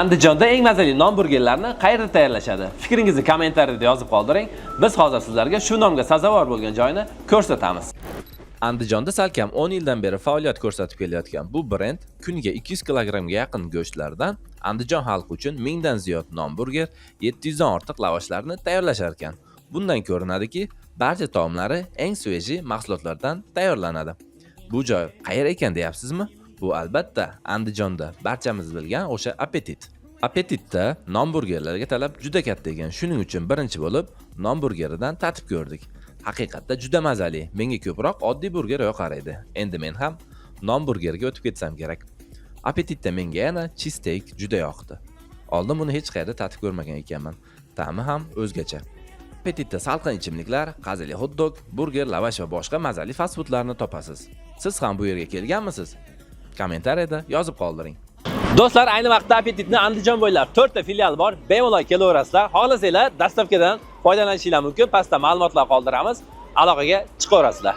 Andijonda eng mazali non burgerlarni qayerda tayyorlashadi? Fikringizni kommentariyada yozib qoldiring. Biz hozir sizlarga shu nomga sazovor bo'lgan joyni ko'rsatamiz. Andijonda salkam 10 yildan beri faoliyat ko'rsatib kelayotgan bu brend kuniga 200 kilogrammga yaqin go'shtlardan Andijon xalqi uchun 1000 dan ziyod non burger, 700 dan ortiq lavashlarni tayyorlashar ekan. Bundan ko'rinadiki, barcha taomlari eng sveji mahsulotlardan tayyorlanadi. Bu joy qayerda ekan deyapsizmi? Bu albatta Andijonda barchamiz bilgan o'sha Appetit. Appetitda non burgerlarga talab juda katta ekan. Shuning uchun birinchi bo'lib non burgeridan tatib ko'rdik. Haqiqatda juda mazali. Menga ko'proq oddiy burger yoqar edi. Endi men ham non burgerga o'tib ketsam kerak. Appetitda menga yana cheesesteak juda yoqdi. Oldin buni hech qayerda tatib ko'rmagan ekanman. Ta'mi ham o'zgacha. Appetitda salqin ichimliklar, qazili hot-dog, burger, lavash va boshqa mazali fast foodlarni topasiz. Siz ham bu yerga kelganmisiz? Kommentariyada yozib qoldiring. Do'stlar, ayni vaqtda Appetitni Andijon bo'ylab 4 ta filial bor. Bemalol kelaverasizlar. Xohlasanglar dastavkadan foydalanishingiz mumkin. Pastda ma'lumotlar qoldiramiz. Aloqaga chiqaverasizlar.